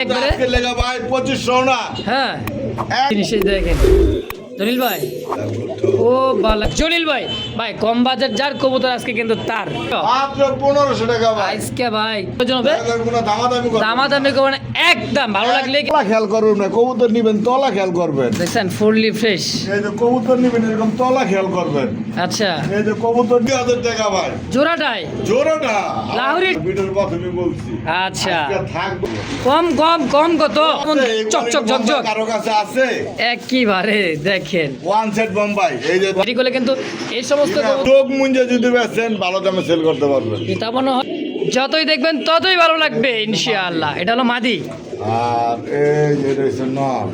আজকে লেগা ভাই 2500 না। হ্যাঁ জিনিস দেখেন জলিল ভাই। ও বালা জলিল ভাই, ভাই কম বাজার যার কবুতর আজকে কিন্তু তার মাত্র 1500 টাকা ভাই। আজকে ভাই জনবে কোনো দামাদামি করবেন না। দামাদামি করবেন না, একদম ভালো লাগলে তলা খেয়াল করবেন না, কবুতর নিবেন তলা খেয়াল করবেন। দেখছেন ফুললি ফ্রেশ। এই যে কবুতর নিবেন এরকম তলা খেয়াল করবেন। আচ্ছা এই যে কবুতর 2000 টাকা ভাই জোড়াটাই জোড়াটা লাহোরি। ভিডিওর প্রথমে বলছি আচ্ছা আজকে থাকবে। কম কম কম কত চকচক ঝকঝক কারো কাছে আছে একবারে দেখেন ওয়ান সেট বোম্বাই। এই যে দেরি করলে কিন্তু এই সমস্ত চোখ মুঞ্জে যদি বেচেন ভালো দামে সেল করতে পারবেন। তা মনে হয় যতই দেখবেন ততই ভালো লাগবে ইনশাআল্লাহ। এটা হলো মাদি। আর এই যে রয়েছে নর।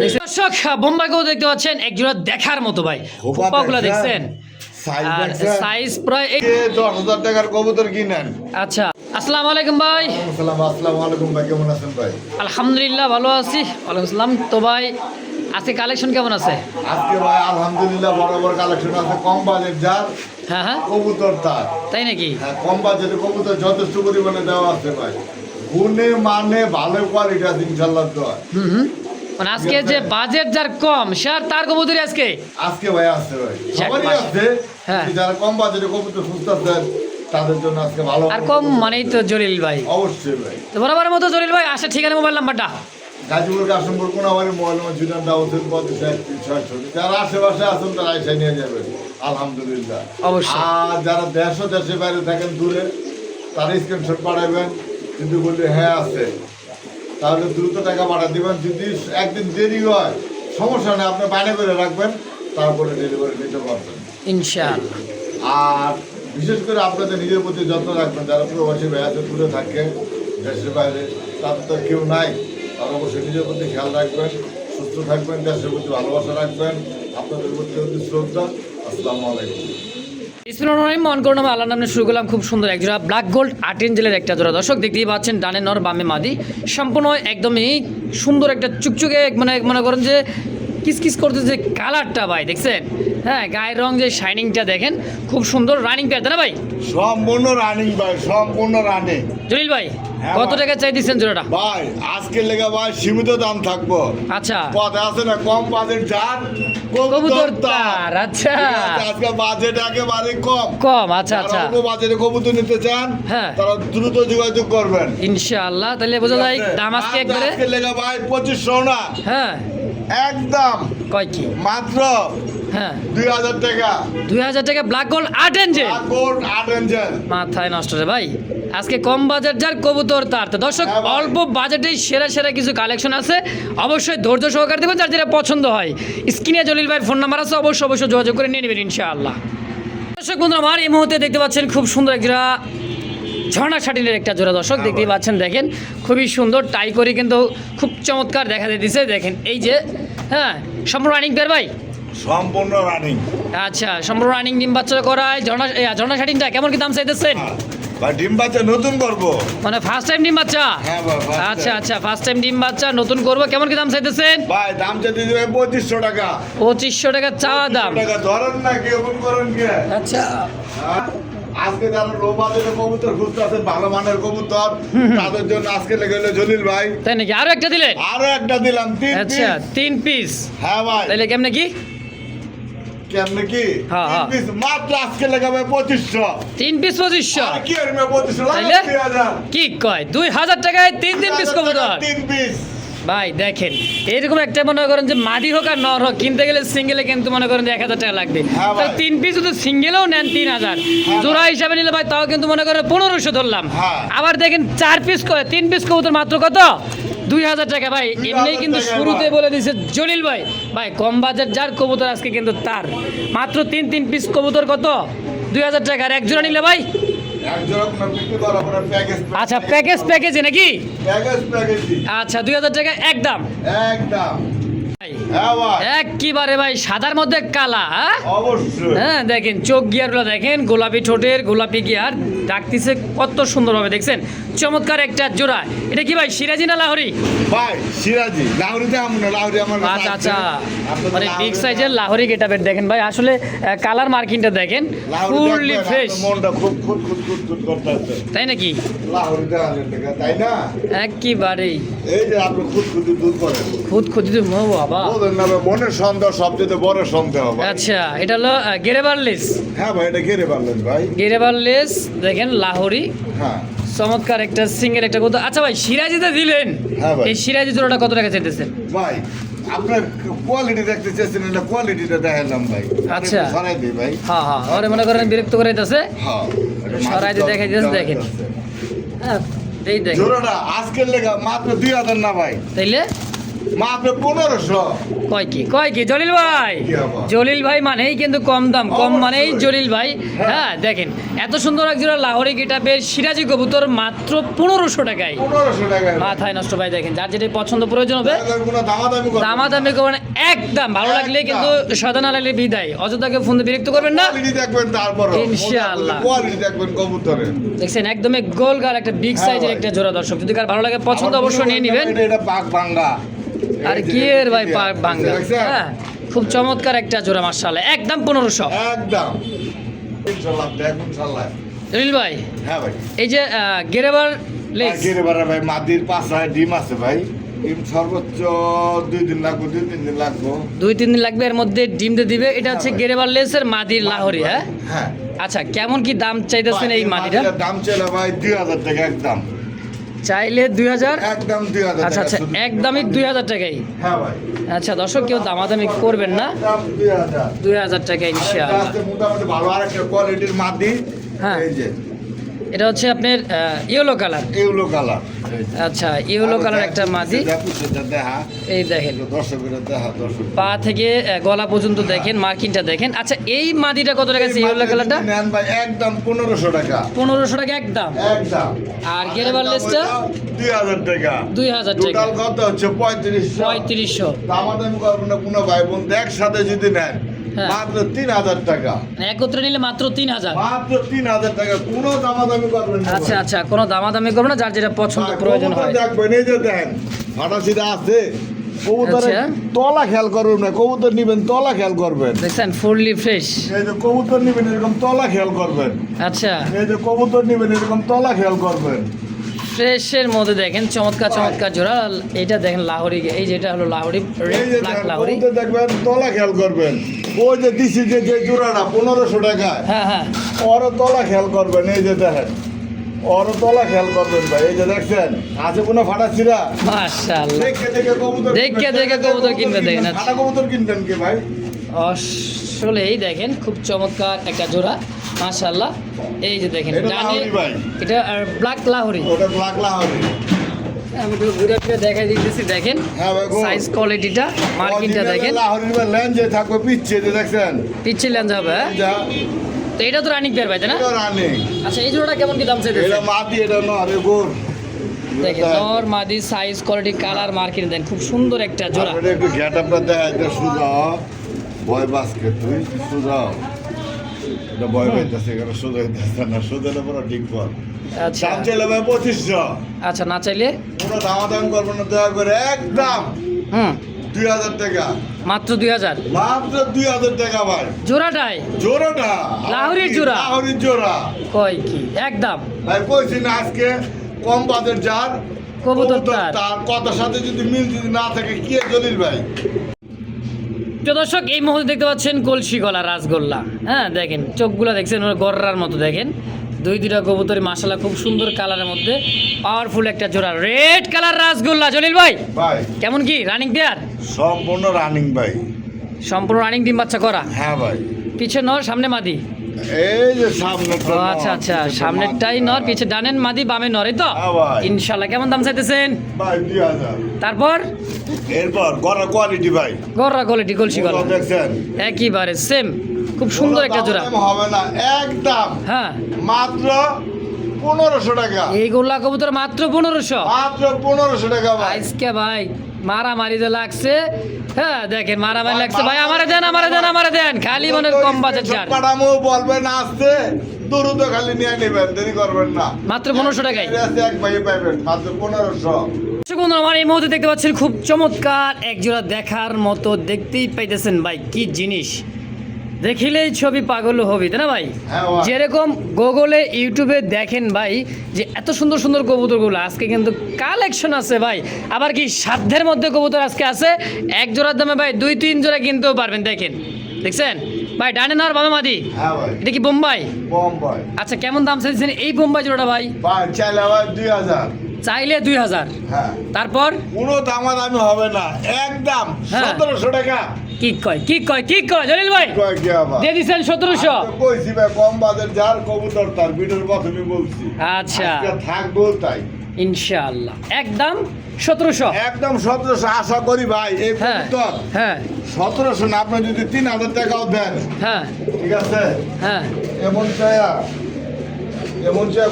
এই দর্শক বোম্বাইকেও দেখতে পাচ্ছেন একজোড়া দেখার মতো ভাই। খোপাগুলো দেখছেন আর সাইজ প্রায় 10,000 টাকার কবুতর কিনেন। আচ্ছা আসসালামু আলাইকুম ভাই। আসসালামু আলাইকুম ভাই, কেমন আছেন ভাই? আলহামদুলিল্লাহ ভালো আছি। ওয়ালাইকুম আসসালাম। তো ভাই আজকে কালেকশন কেমন আছে? আজকে ভাই আলহামদুলিল্লাহ বরাবর কালেকশন আছে। কম বাজেট যার হ্যাঁ হ্যাঁ কবুতর তার। তাই নাকি? হ্যাঁ, কম বাজেটে কবুতর যথেষ্ট পরিমাণে দেওয়া আছে ভাই। গুণে মানে ভালো কোয়ালিটি আছে ইনশাআল্লাহ। তো মানে আজকে যে বাজেট যার কম সে আর তার কবুতরই আজকে আজকে ভাই আছে ভাই, সবারই আছে। হ্যাঁ। যারা কম বাজেটে কবুতর খুঁজতেছেন তাদের জন্য আজকে ভালো। আর কম মানেই তো জলিল ভাই। অবশ্যই ভাই। তো বরাবরের মতো জলিল ভাই আসে ঠিকানা মোবাইল নাম্বারটা। গাজীপুর কাশিমপুর কোনাবাড়ি মোবাইল নম্বর 09 যারা আশেপাশে আছেন তারা এসে নিয়ে যাবেন আলহামদুলিল্লাহ। অবশ্যই। আর যারা দেশ ও দেশের বাইরে থাকেন দূরে তারা স্ক্রিনশট পাঠাবেন। যদি বললে হ্যাঁ আছে তাহলে দ্রুত টাকা পাঠা দিবেন। যদি একদিন দেরি হয় সমস্যা নেই, আপনি বাইরে করে রাখবেন, তারপরে ডেলিভারি নিতে পারবেন ইনশাআল্লাহ। আর বিশেষ করে আপনাদের নিজের প্রতি যত্ন রাখবেন। যারা প্রবাসী ভাই আছে দূরে থাকে দেশের বাইরে, তাদের তো কেউ নাই, তারা অবশ্যই নিজের প্রতি খেয়াল রাখবেন, সুস্থ থাকবেন, দেশের প্রতি ভালোবাসা রাখবেন, আপনাদের প্রতি অতি শ্রদ্ধা। আসসালামু আলাইকুম। ইসলাম মন করুন আল্লাহ নামে শুরু করলাম। খুব সুন্দর এক জোড়া ব্ল্যাক গোল্ড আর্টেঞ্জেলের একটা জোড়া। দর্শক দেখতেই পাচ্ছেন ডানে নর বামে মাদি, সম্পূর্ণ একদমই সুন্দর একটা চুকচুকে মানে মনে করেন যে কিসকিস করতে যে কালারটা ভাই দেখছেন। হ্যাঁ গায়ের রং যে শাইনিংটা দেখেন, খুব সুন্দর রানিং পেয়ার তাই না ভাই? সম্পূর্ণ রানিং ভাই, সম্পূর্ণ রানিং। জলিল ভাই হ্যাঁ কত ভাই। টাকা চাই দিচ্ছেন জোড়াটা? ভাই আজকের লেগে ভাই সীমিত দাম থাকবো। আচ্ছা কথা আছে না, কম বাজেট যার কবুতর তার। আচ্ছা আজকে বাজেট একেবারে কম কম। আচ্ছা আচ্ছা যারা অল্প বাজেটে কবুতর নিতে চান হ্যাঁ তারা দ্রুত যোগাযোগ করবেন ইনশাআল্লাহ। তাহলে বোঝা যায় দাম আজকে একবারে আজকে লেগে ভাই 2500 না, হ্যাঁ একদম কয় কি মাত্র হ্যাঁ 2000 টাকা। 2000 টাকা ব্ল্যাক গোল্ড আর্টেঞ্জেল। গোল্ড আর্টেঞ্জেল মাথায় নষ্ট রে ভাই। আজকে কম বাজেট যার কবুতর তার। তো দর্শক হ্যাঁ ভাই। অল্প বাজেটেই সেরা সেরা কিছু কালেকশন আছে, অবশ্যই ধৈর্য সহকারে দেবেন। যার যেটা পছন্দ হয় স্ক্রিনে জলিল ভাইয়ের ফোন নাম্বার আছে, অবশ্যই যোগাযোগ করে নিয়ে নেবেন ইনশাআল্লাহ। দর্শক বন্ধুরা আমার এই মুহূর্তে দেখতে পাচ্ছেন খুব সুন্দর এক জোড়া ঝর্ণা শাটিনের একটা জোড়া। দর্শক দেখতেই পাচ্ছেন, দেখেন খুবই সুন্দর টাই করে কিন্তু খুব চমৎকার দেখা দিতেছে। দেখেন এই যে হ্যাঁ সম্পূর্ণ রানিং পেয়ার ভাই। সম্পূর্ণ রানিং। আচ্ছা সম্পূর্ণ রানিং ডিম বাচ্চা করায় ঝর্ণা শাটিনটা কেমন কি দাম চাইতেছেন? ভাই ডিম বাচ্চা নতুন করব। মানে ফার্স্ট টাইম ডিম বাচ্চা? হ্যাঁ ভাই first আচ্ছা time। আচ্ছা ফার্স্ট টাইম ডিম বাচ্চা নতুন করবো। কেমন কি দাম চাইতেছেন? ভাই দাম চাইতে দিবে 2500 টাকা। 2500 টাকা চাওয়া দাম। 2500 টাকা ধরেন না, কেমন করেন কে? আচ্ছা হ্যাঁ? আজকে যারা লো বাজেটে কবুতর খুঁজতে আছেন ভালো মানের কবুতর, তাদের জন্য আজকে লেগে হলো জলিল ভাই তাই নাকি? আরো একটা দিলেন? আরো একটা দিলাম 3 আচ্ছা পিস। 3 পিস। হ্যাঁ ভাই তাইলে কেমনে কি? কেমনে কি? হ্যাঁ, 3 হ্যাঁ। পিস মাত্র আজকে লাগাবে 2500। 3 পিস 2500? আর কি এর মে 2500 তাইলে? লাগে 3000। কি কয় 2000 টাকায় 3 পিস কবুতর? 3 পিস। ভাই দেখেন এরকম একটা মনে করেন যে মাদি হোক আর নর হোক কিনতে গেলে সিঙ্গেলে কিন্তু মনে করেন যে 1000 টাকা লাগবে। হ্যাঁ ভাই। তাহলে 3 পিস যদি সিঙ্গেলেও নেন 3000, হ্যাঁ জোড়া হিসাবে নিলে ভাই তাও কিন্তু মনে করেন 1500 ধরলাম। হ্যাঁ। আবার দেখেন 4 পিস করে 3 পিস কবুতর মাত্র কত? 2000 টাকা ভাই। 2000 এমনিই কিন্তু টাকা শুরুতে ভাই। বলে দিয়েছে জলিল ভাই, ভাই কম বাজার যার কবুতর আজকে কিন্তু তার। মাত্র 3 পিস কবুতর কত? 2000 টাকা। আর এক জোড়া নিলে ভাই এক জোড়া আপনার বিক্রি করা আপনার প্যাকেজ। আচ্ছা প্যাকেজে নাকি? প্যাকেজ আচ্ছা 2000 টাকা একদম। একদম। ভাই হ্যাঁ ভাই একেবারে ভাই সাদার মধ্যে কালা। হ্যাঁ অবশ্যই। হ্যাঁ দেখেন চোখ গিয়ারগুলো দেখেন, গোলাপি ঠোঁটের গোলাপি গিয়ার ডাকতেছে কত সুন্দরভাবে দেখছেন। চমৎকার একটা জোড়া। এটা কি ভাই সিরাজি না লাহোরি? ভাই সিরাজি, লাহোরিতে আমু না, লাহোরি আমার কাছে আচ্ছা আছে। আচ্ছা, আপনাদের মানে বিগ লাহোরি- সাইজের লাহোরি গেটাবের দেখেন ভাই, আসলে কালার মার্কিংটা দেখেন লাহোরি ফুললি দেখবেন, ফ্রেশ, আপনার মনটা খুব খুব খুব খুব খুব করতেছে। তাই নাকি? লাহোরি দেখালেন টাকা, তাই না? একেবারেই এই যে আপনি খুদ খুদি দুধ করেন, খুদ খুদিত মো বাবা। বলেন না ভাই, মনের সন্দেহ সবচেয়ে বড় সন্দেহ ভাই। আচ্ছা, এটা হলো গেরেবারলেস। হ্যাঁ ভাই, এটা ঘেরে পারলেন ভাই। গেরেবারলেস দেখেন লাহোরি, হ্যাঁ চমৎকার একটা সিঙ্গেল একটা কথা। আচ্ছা ভাই, সিরাজিতে দিলেন, হ্যাঁ ভাই। এই সিরাজি জোড়াটা কত টাকা চাইতেছেন? ভাই, আপনার কোয়ালিটি দেখতে চাইছেন, এটা কোয়ালিটিটা দেখালাম ভাই। আচ্ছা। একটু সরাই দিই ভাই। হ্যাঁ হ্যাঁ, ওরে মনে করেন বিরক্ত করে দিতেছে। হ্যাঁ, এটা সরাই দিয়ে মাটির দেখাই দিয়েছে, দেখেন। আছে। হ্যাঁ, এই দেখেন জোড়াটা আজকের লেগা মাত্র 2000 না ভাই, তাইলে মাত্র 1500। কয় কি জলিল ভাই? কি আবার? জলিল ভাই মানেই কিন্তু কম দাম, কম অবশ্যই। মানেই জলিল ভাই। হ্যাঁ দেখেন, এত সুন্দর এক জোড়া লাহোরি গেটাবের সিরাজি কবুতর মাত্র 1500 টাকায়। 1500 টাকা। মাথায় নষ্ট ভাই, দেখেন যার যেটা পছন্দ প্রয়োজন হবে কোনো দামাদামি করবেন না। দামাদামি করবেন একদম, ভালো লাগলে কিন্তু সাদা না লাগলে বিদায়, অযথাকে ফোন দিয়ে বিরক্ত করবেন না। কোয়ালিটি দেখবেন, তারপর ইনশাআল্লাহ। কোয়ালিটি দেখবেন কবুতরের। দেখছেন একদমই গোলগাল একটা বিগ হ্যাঁ সাইজের ভাই। একটা জোড়া। দর্শক যদি কার ভালো লাগে পছন্দ আমার অবশ্যই নিয়ে নেবেন। এটা পাক ভাঙ্গা। আর এই যে কি এর ভাই দেখছেন? পাক ভাঙ্গা, হ্যাঁ খুব চমৎকার একটা জোড়া মাশাআল্লাহ, একদম 1500। একদম ইনশাআল্লাহ, দেখুন ইনশাআল্লাহ। জলিল ভাই, হ্যাঁ ভাই, এই যে গেরেবার লেস, গেরে বারা ভাই, মাদির পাঁচটায় ডিম আছে ভাই। ডিম সর্বোচ্চ 2 দিন লাগবে, 2-3 দিন লাগবে। 2-3 দিন লাগবে, এর মধ্যে ডিম দিয়ে দিবে। এটা হচ্ছে হ্যাঁ ভাই। গেরেবার লেসের মাদির লাহোরি। হ্যাঁ হ্যাঁ, আচ্ছা, কেমন কি দাম চাইতেছেন এই মাটিটা? মাটিটার দাম ছিল ভাই 2000 টাকা একদম। চাইলে 2000? একদম 2000 আচ্ছা টাকা আচ্ছা, শুধু। একদমই 2000 টাকাই। হ্যাঁ ভাই, আচ্ছা দর্শক, কেউ দামাদামি করবেন না, একদম 2000। 2000 টাকা ইনশাআল্লাহ। আজকে মোটামুটি ভালো আরেকটা কোয়ালিটির মাদি। হ্যাঁ। এই যে এটা হচ্ছে আপনার ইয়েলো কালার। Yellow colour. আচ্ছা, ইয়েলো কালার একটা মাদি, সেটা দেখা, এই দেখেন দর্শকেরা দেখা, দর্শক পা থেকে গলা পর্যন্ত দেখেন, মার্কিংটা দেখেন। আচ্ছা, এই মাদিটা কত টাকা আছে ইয়েলো কালারটা? নেন ভাই, একদম 1500 টাকা 1500 টাকা একদম। একদম। আর গেরেবার লেসটা 2000 টাকা 2000 টাকা। টোটাল কত হচ্ছে 3500। 3500, দামাদামি করবেন না কোনো ভাই বোন, একসাথে যদি নেন হ্যাঁ। মাত্র 3000 টাকা, মানে একত্রে নিলে মাত্র 3000। মাত্র 3000 টাকা, কোনো দামাদামি করবেন না। আচ্ছা আচ্ছা, কোনো দামাদামি করবো না, যার যেটা পছন্দ প্রয়োজন হয়। দেখবেন, এই যে দেখেন ফাটাসিটা আছে কবুতরের আচ্ছা। তলা খেয়াল করবেন না, কবুতর নিবেন তলা খেয়াল করবেন। দেখছেন ফুললি ফ্রেশ। এই যে কবুতর নিবেন এরকম তলা খেয়াল করবেন। আচ্ছা, এই যে কবুতর নিবেন এরকম তলা খেয়াল করবেন। ফ্রেশের মধ্যে দেখেন চমৎকার চমৎকার জোড়া। এটা দেখেন লাহোরি, এই যেটা হলো লাহোরি, এই রেড যে ব্ল্যাক দেখেন, লাহোরি। কবুতর দেখবেন তলা খেয়াল করবেন। ওই যে দিছি যে জোড়াটা 1500 টাকায়, হ্যাঁ হ্যাঁ, ওরও তলা খেয়াল করবেন। এই যে দেখেন, ওরও তলা খেয়াল করবেন ভাই। এই যে দেখছেন আছে কোনো ফাটাছিরা, মাশাআল্লাহ। দেখে দেখে কবুতর দেখে দেখে কবুতর কিনবে, দেখেন। আচ্ছা। ফাটা কবুতর কিনবেন কি ভাই? আসলে এই দেখেন খুব চমৎকার একটা জোড়া মাশাআল্লাহ। এই যে দেখেন এটা ডানে, লাহোরি ভাই। এটা ব্ল্যাক লাহোরি। ওটা ব্ল্যাক লাহোরি। আমি একটু ঘুরে ফিরে দেখাই দিতেছি, দেখেন হ্যাঁ ভাই, গো। সাইজ কোয়ালিটিটা, মার্কিংটা দেখেন, লাহোরির ভাই লেঞ্জে থাকবে পিচ্ছে, যে দেখছেন পিচ্ছিল লেন্স হবে। হ্যাঁ? যা তো এটা তো রানিং পেয়ার ভাই, তাই না? এটা রানিং, আচ্ছা, এই জোড়াটা কেমন কি দাম চাইতেছে? এটা মাটি, এটা নর, এ গোর। দেখেন নর মাদি, সাইজ কোয়ালিটি, কালার, মার্কিং দেন, খুব সুন্দর একটা জোড়া। এটা একটু গেটআপটা দেখা, এটা সুজা ভয় বাসকে তুই সুজা, এটা ভয় পাইতেছে, এখানে সুজা হইতেছে না, সুজালে পুরো ঠিক পর। আচ্ছা দাম চাইলে ভাই 2500, আচ্ছা, না চাইলে পুরো দামাদাম করবেন না, দয়া করে একদম হুম 2000 টাকা, মাত্র 2000 মাত্র 2000 টাকা ভাই। জোড়াটাই। জোড়াটা লাহোরির জোড়া? লাহোরির জোড়া কয় কি একদম ভাই, কইছি না আজকে কম বাজেট যার কবুতর কবুতর তার। তার কথার সাথে যদি মিল যদি না থাকে, কি আর জলিল ভাই। প্রিয় দর্শক, এই মুহূর্তে দেখতে পাচ্ছেন কলসি গলা রাসগোল্লা। হ্যাঁ দেখেন চোখগুলো দেখছেন ওর গররার মতো, দেখেন দুইটা কবুতরের মাশাআল্লাহ খুব সুন্দর কালারের মধ্যে পাওয়ারফুল একটা জোড়া, রেড কালার রাসগোল্লা। জলিল ভাই, ভাই কেমন কি রানিং পেয়ার? সম্পূর্ণ রানিং ভাই। সম্পূর্ণ রানিং, ডিম বাচ্চা করা, হ্যাঁ ভাই, পিছে নর সামনে মাদি। এই যে সামনে ও আচ্ছা আচ্ছা, সামনেরটাই নর, পিছে ডানেন মাদি, বামে নর, এই তো হ্যাঁ ভাই। ইনশাআল্লাহ। কেমন দাম চাইতেছেন? ভাই 2000। তারপর এরপর গড়া কোয়ালিটি ভাই, গররা কোয়ালিটি, কলসি গলা ওগুলো দেখছেন একেবারে সেম, খুব সুন্দর একটা জোড়া। দাম হবে না, একদম হ্যাঁ, মাত্র 1500 টাকা, এই গোল্লা কবুতর মাত্র 1500। মাত্র 1500 টাকা ভাই। আজকে ভাই মারামারি যে লাগছে, হ্যাঁ দেখেন মারামারি লাগছে ভাই, আমারে দেন আমারে দেন আমারে দেন, খালি মনের কম বাজেট যার। পাড়ামো বলবেন আসতে দ্রুত খালি নিয়ে নেবেন, দেরি করবেন না। মাত্র 1500 টাকায় এটা আছে এক ভাইয়ে পাইবেন মাত্র 1500। দর্শক বন্ধুরা, আমার এই মুহূর্তে দেখতে পাচ্ছেন খুব চমৎকার এক জোড়া দেখার মতো, দেখতেই পাইতেছেন ভাই কি জিনিস, দেখিলেই ছবি পাগল হবি তাই না ভাই? হ্যাঁ ভাই। যেরকম গুগলে ইউটিউবে দেখেন ভাই যে এত সুন্দর সুন্দর কবুতরগুলো, আজকে কিন্তু কালেকশন আছে ভাই। আবার কি সাধ্যের মধ্যে কবুতর আজকে আছে, এক জোড়ার দামে ভাই 2-3 জোড়া কিনতেও পারবেন। দেখেন, দেখছেন ভাই, ডানে না আর বামে মাদি? হ্যাঁ ভাই। এটা কি বোম্বাই? বোম্বাই। আচ্ছা, কেমন দাম চাইছেন এই বোম্বাই জোড়াটা ভাই? ভাই চাইলে আবার 2000। চাইলে 2000। হ্যাঁ। তারপর কোনো দামাদামি হবে না, একদম হ্যাঁ। 1700 টাকা। কি কয় কি কয় কি কয় জলিল ভাই? কয় কি আবার? দিয়ে দিচ্ছেন 1700। আমি তো কইছি ভাই, কম বাজার যার কবুতর তার, ভিডিওর প্রথমে বলছি। আচ্ছা, আজকে থাকবো তাই। ইনশাআল্লাহ একদম 1700। একদম 1700 আশা করি ভাই। এই হ্যাঁ কবুতর হ্যাঁ 1700 না, আপনি যদি 3000 টাকাও দেন, হ্যাঁ ঠিক আছে? হ্যাঁ, এমন চায়া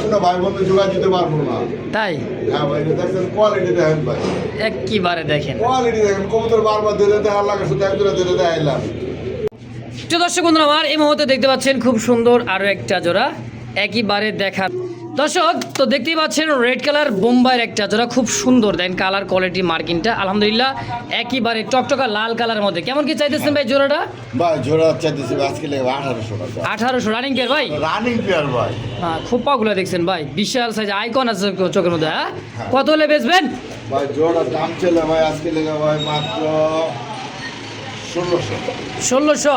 কোনো ভাই বন্ধু জোগাড় দিতে পারবো না। তাই হ্যাঁ ভাই, এটা দেখেন, কোয়ালিটি দেখেন ভাই, একবারে দেখেন। কোয়ালিটি দেখেন। কবুতর বারবার ধরে দেখার লাগে, শুধু একজোড়া ধরে দেখাইলাম। তো দর্শক বন্ধুরা, আমার এই মুহূর্তে দেখতে পাচ্ছেন খুব সুন্দর আরো একটা জোড়া, একইবারে দেখার। দর্শক তো দেখতেই পাচ্ছেন রেড কালার বোম্বাইয়ের একটা জোড়া, খুব সুন্দর, দেন কালার কোয়ালিটি মার্কিংটা আলহামদুলিল্লাহ একইবারে টকটকা লাল কালার মধ্যে। কেমন কি চাইতেছেন ভাই জোড়াটা? ভাই জোড়া চাইতেছি আজকে লেগে 1800 টাকা। 1800 রানিং পেয়ার ভাই? রানিং পেয়ার ভাই। হ্যাঁ, খোপাগুলো দেখছেন ভাই, বিশাল সাইজ আইকন আছে চোখের মধ্যে। হ্যাঁ, কত হলে বেচবেন ভাই? জোড়া দাম চলে ভাই আজকে লেগে ভাই মাত্র 1600। 1600?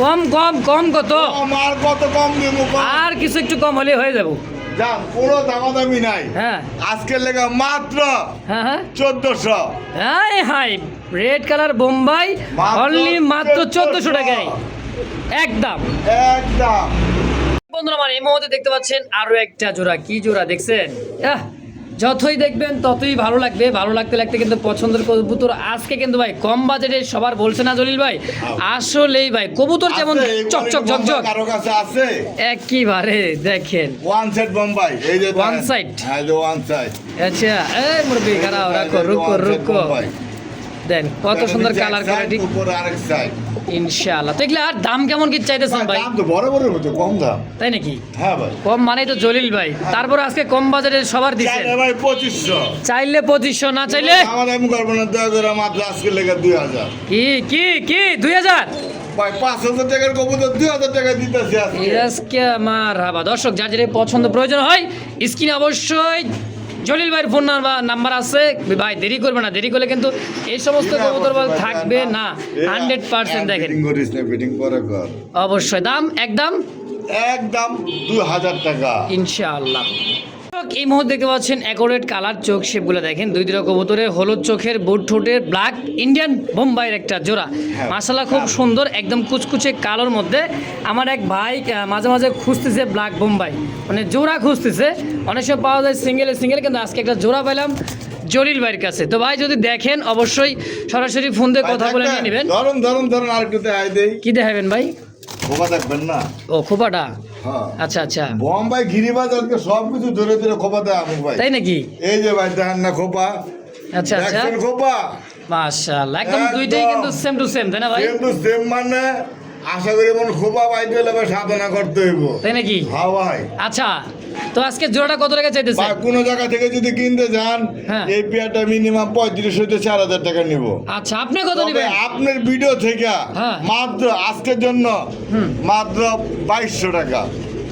কম কম কম কত? আমার কত কম দেবো? আর কিছু একটু কম হলে হয়ে যাবো। জান, কোনো দামাদামি নাই। হ্যাঁ আজকে লেগে মাত্র হ্যাঁ হ্যাঁ 1400। High high, red colour Bombay only মাত্র 1400 টাকায় একদম। একদম বন্ধুরা, আমার এই মুহূর্তে দেখতে পাচ্ছেন আরো একটা জোড়া। কি জোড়া দেখছেন? যতই দেখবেন ততই ভালো লাগবে, ভালো লাগতে লাগতে কিন্তু পছন্দের কবুতর আজকে কিন্তু ভাই কম বাজেটে সবার বলছে না জলিল ভাই? আসলেই ভাই কবুতর যেমন আছে, এই চকচক কোয়ালিটি ঝকঝক বোম্বাই কারো কাছে আছে? একইবারে দেখেন, ওয়ান সাইড বোম্বাই, এই যে One side? হ্যাঁ, যে ওয়ান সাইড। আচ্ছা এই মুরব্বি খারাপ, রাখো রুকো রুকো, দেন কত সুন্দর কালার কোয়ালিটি উপরে আরেক সাইড। ইনশাআল্লাহ। তো এগুলো আর দাম কেমন কি চাইতেছেন ভাই? দাম তো বড় বড় হতো, কম দাম। তাই নাকি? হ্যাঁ ভাই। কম মানেই তো জলিল ভাই। তারপর আজকে কম বাজারে সবার দিচ্ছেন। চাইলে ভাই 2500। চাইলে 2500, না চাইলে আমার আমি করবো না, দয়া করে মাত্র আজকে লেগে 2000। কি কি কি 2000? ভাই 5000 টাকার কবুতর 2000 টাকা দিতেছি আজকে। আজকে আমার হাবা। দর্শক যার যেটা পছন্দ প্রয়োজন হয় স্ক্রিনে অবশ্যই জলিল ভাইয়ের ফোন নাম্বার আছে ভাই, দেরি করবে না, দেরি করলে কিন্তু এই সমস্ত কবুতর থাকবে না 100%। দেখেন ফিটিং করিস না, ফিটিং পরে কর। অবশ্যই দাম একদম একদম 2000 টাকা ইনশাআল্লাহ। এই মুহূর্তে দেখতে পাচ্ছেন অ্যাকোরেট কালার চোখ শেপগুলো দেখেন, দুই দুটো কবুতরের হলুদ চোখের বুট ঠোঁটের ব্ল্যাক ইন্ডিয়ান বোম্বাইয়ের একটা জোড়া। মাশাআল্লাহ খুব সুন্দর, একদম কুচকুচে কালোর মধ্যে। আমার এক ভাই মাঝে মাঝে খুঁজতেছে ব্ল্যাক বোম্বাই, মানে জোড়া খুঁজতেছে, অনেক সময় পাওয়া যায় সিঙ্গেলে সিঙ্গেল, কিন্তু আজকে একটা জোড়া পেলাম জলিল ভাইয়ের কাছে। তো ভাই যদি দেখেন অবশ্যই সরাসরি ফোন দিয়ে কথা বলে নিয়ে নেবেন। ধরুন ধরুন ধরুন, আর একটু দেখাই দেই। কি দেখাবেন ভাই? খোপা দেখবেন না? ও খোপাটা, হ্যাঁ। আচ্ছা আচ্ছা, বোম্বাই গিরিবাজ আজকে সবকিছু ধরে ধরে খোপা দেয় আমুক ভাই। তাই নাকি? এই যে ভাই দেখেন না খোপা, আচ্ছা আচ্ছা, দেখছেন খোপা? মাশাআল্লাহ একদম দুইটাই কিন্তু সেম টু সেম, তাই না ভাই? সেম টু সেম, মানে আশা করি মন খোপা পাইতে হলে ভাই সাধনা করতে হইব। তাই নাকি? হ্যাঁ ভাই। আচ্ছা, তো আজকে জোড়াটা কত টাকা চাইতেছে? ভাই কোনো জায়গা থেকে যদি কিনতে যান, হ্যাঁ। এই পেয়ারটা মিনিমাম 3500 থেকে 4000 টাকা নিব। আচ্ছা, আপনি কত তবে নেবেন? আপনার ভিডিও থেকে হ্যাঁ। মাত্র আজকের জন্য মাত্র 2200 টাকা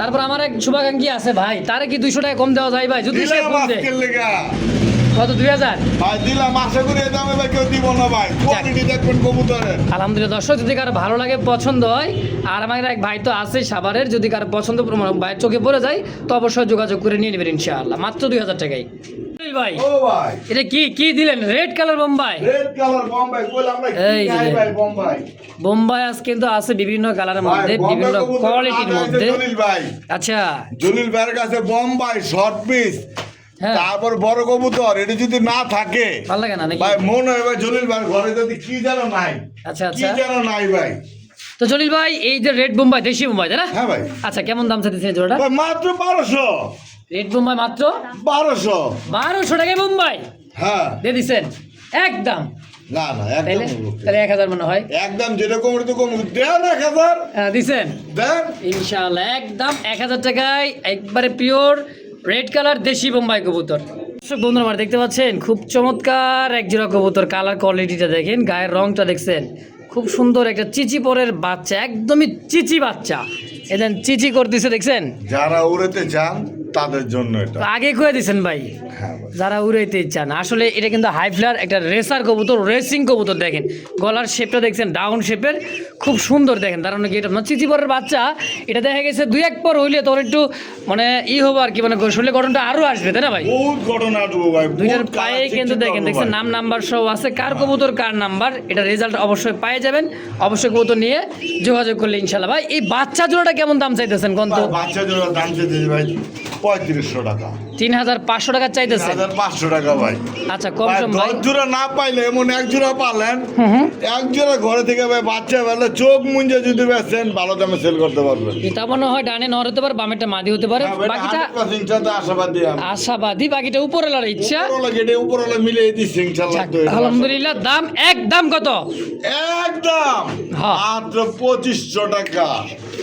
তারপর আমার এক শুভাকাঙ্ক্ষী আছে ভাই, তারে কি 200 টাকা কম দেওয়া যায় ভাই যদি সে দিলাম ফোন দেয়? আজকের লেগা। কত 2000? ভাই দিলাম, আশা করি এই দামে ভাই কেউ দিব না ভাই। কোয়ালিটি দেখবেন কবুতরের। আলহামদুলিল্লাহ। দর্শক যদি কারো ভালো লাগে পছন্দ হয়, আর আমার এক ভাই তো আছে সাভারের, যদি কারো পছন্দ ভাইয়ের চোখে পড়ে যায় তো অবশ্যই যোগাযোগ করে নিয়ে নেবেন ইনশাআল্লাহ, মাত্র 2000 টাকায়। ভাই ও ভাই, এটা কি কি দিলেন? Red colour Bombay. Red colour Bombay কইলাম আমরা কি এই খাই যে। ভাই বোম্বাই। বোম্বাই আজ কিন্তু আছে বিভিন্ন কালারের মধ্যে, ভাই, বিভিন্ন বোম্বাই কবুতর কোয়ালিটির আছে মধ্যে। জলিল ভাই। আচ্ছা জলিল ভাইয়ের কাছে বোম্বাই শর্ট পিস, হ্যাঁ, তারপর বড় কবুতর, এটা যদি না থাকে ভালো লাগে না নাকি? ভাই মনে হয় ভাই জলিল ভাই ঘরে যদি কি যেন নাই, আচ্ছা কি আচ্ছা। যেন নাই ভাই। তো জলিল ভাই এই যে রেড বোম্বাই, দেশি বোম্বাই তাই না? হ্যাঁ ভাই। আচ্ছা, কেমন দাম চাইতেছে এই জোড়াটা? ভাই মাত্র 1200। রেড বোম্বাই মাত্র 1200। 1200 টাকায় বোম্বাই হ্যাঁ। দিয়ে দিচ্ছেন একদম। না না তাইলে একদম উপযুক্ত। তাহলে 1000 মনে হয় একদম যেরকম তো কম দেন 1000 দিছেন দেন। ইনশাআল্লাহ একদম 1000 টাকায় একবারে পিওর রেড কালার দেশি বোম্বাই কবুতর। দর্শক বন্ধুরা আমার দেখতে পাচ্ছেন খুব চমৎকার এক জোড়া কবুতর, কালার কোয়ালিটিটা দেখেন, গায়ের রংটা দেখছেন, খুব সুন্দর একটা চিচি পরের বাচ্চা, একদমই চিচি বাচ্চা, এদেন চিচি করতেছে দেখছেন। যারা উড়াতে চান তাদের জন্য এটা। আগে কয়ে দিছেন ভাই, হ্যাঁ ভাই। যারা উড়াইতে চান, আসলে এটা কিন্তু হাই ফ্লার একটা রেসার কবুতর, রেসিং কবুতর। দেখেন গলার শেপটা দেখছেন ডাউন শেপের, খুব সুন্দর দেখেন। তার মানে কি এটা না চিচি পরের বাচ্চা, এটা দেখা গেছে 2-1 পর হইলে তোর একটু মানে হবে আর কি, মানে শরীরে গঠনটা আরো আসবে, তাই না ভাই? বহুত ঘটনা আসবো ভাই। দুইটার বহুত পায়ে কালার কিন্তু চিঠি দেখেন পাবো দেখছেন ভাই। নাম নাম্বার সব আছে, কার কবুতর কার নাম্বার, এটা রেজাল্ট অবশ্যই পেয়ে যাবেন। অবশ্যই কবুতর নিয়ে যোগাযোগ করলে ইনশাল্লাহ। ভাই এই বাচ্চা জোড়াটা কেমন দাম চাইতেছেন কোন তো? বাচ্চা জোড়া দাম চেয়েছে ভাই 3500 টাকা। 3500 টাকা চাইতেছেন? 1500 টাকা ভাই। আচ্ছা কম সম ভাই। 10 জোড়া না পাইলে এমন 1 জোড়া পালেন, হুম 1 জোড়া ঘরে থেকে ভাই বাচ্চা বেলা চোখ মুঞ্জে যদি বেচেন ভালো দামে সেল করতে পারবেন। এটা মনে হয় ডানে নর হতে পারে, বামেরটা মাদি হতে পারে, হ্যাঁ ভাই, বাকিটা 100% সাথে আশাবাদী আমি। আশাবাদী, বাকিটা উপরওয়ালার ইচ্ছা। উপরওয়ালা মিলিয়ে দিচ্ছি ইনশাআল্লাহ। যাক, আলহামদুলিল্লাহ। দাম একদম কত? একদম হ্যাঁ। মাত্র 2500 টাকা।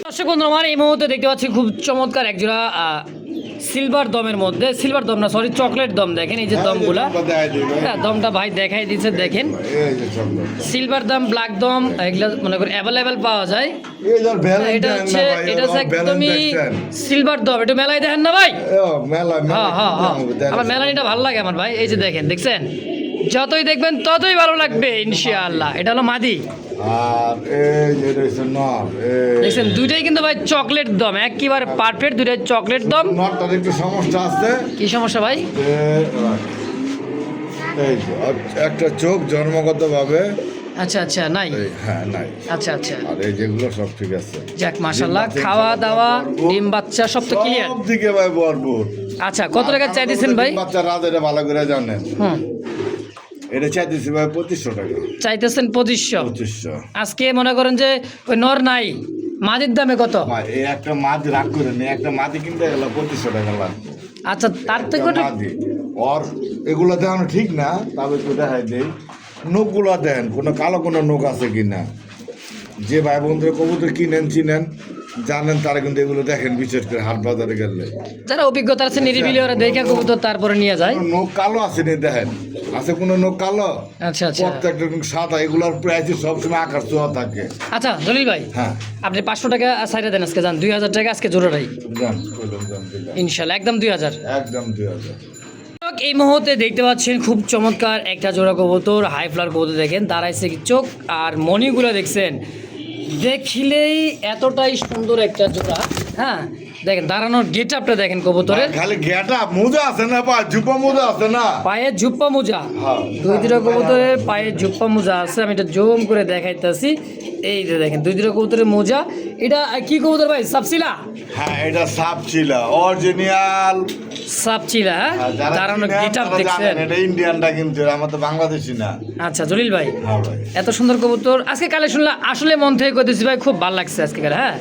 দর্শক বন্ধু আমার এই মুহূর্তে দেখতে পাচ্ছি খুব চমৎকার একজোড়া সিলভার দমের মধ্যে, সিলভার দম না সরি চকলেট দম, দেখেন এই যে দমগুলা, হ্যাঁ দমটা ভাই দেখাই দিচ্ছে দেখেন। এই যে চকলেট। সিলভার দম, ব্ল্যাক দম এগুলা মনে করি অ্যাভেলেবেল পাওয়া যায়। এই যে ভ্যালেন্টাইন এটা হচ্ছে না ভাই, এটা হচ্ছে এরকম একদমই ভ্যালেন্টাইন। সিলভার দম, একটু মেলায় দেখেন না ভাই। মেলা হ্যাঁ হ্যাঁ হ্যাঁ আমার মেলানিটা ভালো লাগে আমার ভাই, এই যে দেখেন দেখছেন, যতই দেখবেন ততই ভালো লাগবে ইনশাআল্লাহ। এটা হলো মাদি, আর এই যে রয়েছে নর, দেখছেন দুইটাই কিন্তু ভাই চকলেট দম, একেবারে পারফেক্ট, দুইটাই চকলেট দম। নরটার একটু সমস্যা আছে। কি সমস্যা ভাই? এই যে একটা চোখ জন্মগতভাবে আচ্ছা আচ্ছা নাই, হ্যাঁ নাই। আচ্ছা আচ্ছা আর এই যেগুলো সব ঠিক আছে। যাক মাশাআল্লাহ, ডিম বাচ্চা খাওয়া দাওয়া ভরপুর। ডিম বাচ্চা সব তো ক্লিয়ার। সব দিকে ভাই ভরপুর। আচ্ছা কত টাকা চাই দিয়েছেন ভাই? ডিম বাচ্চা রাত এটা ভালো করে জানেন। হুম এটা চাইতেছি ভাই 2500 টাকা। চাইতেছেন 2500। 2500। আজকে মনে করেন যে ওই নর নাই, মাদির দামে কত? ভাই এই একটা মাছ রাগ করে নি, একটা মাটি কিনতে গেলে 2500 টাকা লাগবে। আচ্ছা তার থেকে একটা মাদি। ওর এগুলো দেখানো ঠিক না, তবে একটু দেখাই দেই। নোকগুলো দেন, কোনো কালো কোনো নোক আছে কিনা। যে ভাই বন্ধুরা কবুতর কিনেন চিনেন জানেন তারা কিন্তু এগুলো দেখেন, বিশেষ করে হাট বাজারে গেলে। যারা অভিজ্ঞতা আছে নিরিবিলি ওরা দেখে কবুতর তারপরে নিয়ে যায়। কোনো নোক কালো আছে নি দেখেন, আছে কোনো নোক কালো? আচ্ছা আচ্ছা প্রত্যেকটা কিন্তু সাদা, এগুলোর প্রাইস সবসময় আকাশ ছোঁয়া থাকে। আচ্ছা জলিল ভাই হ্যাঁ আপনি 500 টাকা সাইডে দেন আজকে, যান 2000 টাকা আজকে জোড়াটাই যান, কইলাম যান, দিলাম। ইনশাল্লাহ একদম 2000। একদম 2000। এই মুহূর্তে দেখতে পাচ্ছেন খুব চমৎকার একটা জোড়া কবুতর, হাই ফ্লার কবুতর। দেখেন দাঁড়াইছে কি, চোখ আর মণিগুলো দেখছেন, দেখলেই এতটাই সুন্দর একটা জোড়া। হ্যাঁ দেখেন দাঁড়ানোর গেট আপটা দেখেন কবুতরের, খালি গেটা মোজা আছে না, পা জুপা মোজা আছে না। পায়ে ঝুপ্পা মোজা, হ্যাঁ। দুইটা কবুতরের পায়ে ঝুপ্পা মোজা আছে। আমি এটা জুম করে দেখাইতেছি, এই যে দেখেন দুইটা কবুতরের মোজা। এটা কি কবুতর ভাই? সাপসিলা? হ্যাঁ এটা সাপ ছিল অরিজিনাল। সাপচিলা, হ্যাঁ দাঁড়ানোর গেট আপ দেখছেন। এটা ইন্ডিয়ানটা কিন্তু, আমার তো বাংলাদেশি না। আচ্ছা জলিল ভাই হ্যাঁ ভাই। এত সুন্দর কবুতর আজকে কালেকশন আসলে মন থেকে করতেছি ভাই, খুব ভালো লাগছে আজকে। হ্যাঁ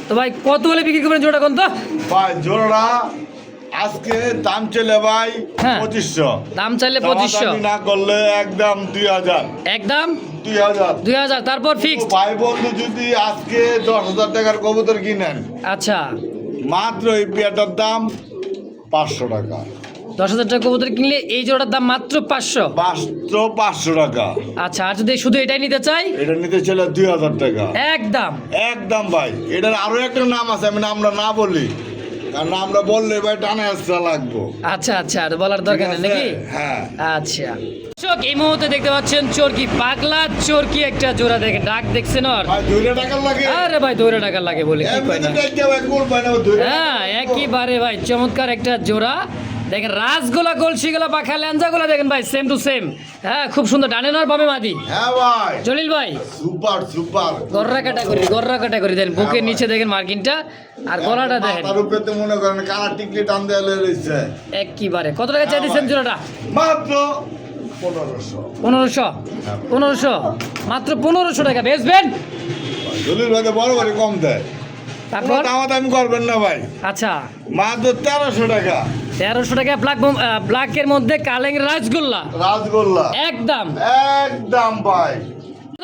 তো ভাই কত বলে বিক্রি করবেন জোড়া কোন তো? ভাই জোড়া আজকে দাম চলে ভাই হ্যাঁ। 2500। দাম চাইলে 2500, দামাদামি না করলে একদম 2000। একদম 2000। 2000, তারপর ফিক্সড। ভাই বন্ধু যদি আজকে 10,000 টাকার কবুতর কিনেন, আচ্ছা মাত্র এই পেয়ারটার দাম 500 টাকা। 10,000 টাকা কবুতর কিনলে এই জোড়ার দাম মাত্র 500। মাত্র 500 টাকা। আচ্ছা আর যদি শুধু এটাই নিতে চাই? এটা নিতে চলে 2000 টাকা। একদম একদম ভাই। এটার আরো একটা নাম আছে, আমি নামটা না বলি, কারণ আমরা বললে ভাই টানা এক্সট্রা লাগবো। আচ্ছা আচ্ছা আর বলার দরকার নেই নাকি? হ্যাঁ। আচ্ছা দর্শক এই মুহূর্তে দেখতে পাচ্ছেন চরকি, পাগলা চরকি একটা জোড়া। দেখেন ডাক দেখছেন ওর, ভাই 2 টাকা লাগে। আরে ভাই 2 টাকা লাগে বলে কি কয় না। এমনিতে দেখে ভাই কোন ভাই না 2 টাকা। হ্যাঁ একেবারে ভাই চমৎকার একটা জোড়া। দেখেন রাসগোলা, গলসিগোলা, পাখা ল্যাঞ্জাগুলা দেখেন ভাই সেম টু সেম। হ্যাঁ খুব সুন্দর, ডানে নর বামে মাদি। হ্যাঁ ভাই জলিল ভাই সুপার সুপার। গররা কাটাগরি দেন, বুকের নিচে দেখেন মার্কিনটা, আর গলাটা দেখেন তার উপরে তো মনে করেন কালা টিকলি টান দেওয়া রয়েছে। একেবারে। কত টাকা চাই দিচ্ছেন জোড়াটা? মাত্র 1500। 1500 মাত্র 1500 টাকা বেচবেন? দলিল ভাই তো বড় বড় কম দেয়, তারপর দামাদামি করবেন না ভাই। আচ্ছা মাত্র 1300 টাকা। 1300 টাকা ব্ল্যাকের মধ্যে কালেং রাজগোল্লা রাজগোল্লা একদম একদম ভাই।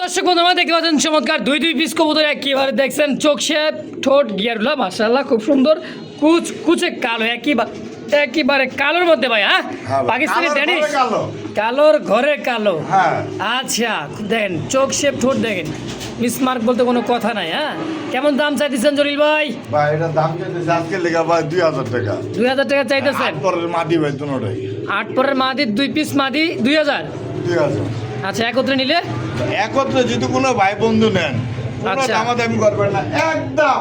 দর্শক বন্ধুরা দেখতে পাচ্ছেন চমৎকার দুই পিস কবুতর একেবারে দেখছেন চোখ শেপ ঠোঁট গিয়ারগুলো মাশাআল্লাহ খুব সুন্দর কুচে কালো একেবারে কালোর মধ্যে ভাই। হ্যাঁ হ্যাঁ ভাই, পাকিস্তানি কালোর ড্যানিশ ঘরে কালো। কালোর ঘরে কালো। হ্যাঁ আচ্ছা দেখেন চোখ শেপ ঠোঁট দেখেন মিসমার্ক বলতে কোনো কথা নাই। হ্যাঁ কেমন দাম চাইতেছেন জলিল ভাই? ভাই এটা দাম চাইতেছে আজকে লেখা ভাই 2000 টাকা। 2000 টাকা চাইতেছেন? পরের মাটি ভাই দুটোটাই। 8 পরের মাদি 2 পিস মাদি 2000। 2000 আচ্ছা একত্রে নিলে একত্রে যদি কোনো ভাই বন্ধু নেন আচ্ছা। দামাদামি করবেন না, একদম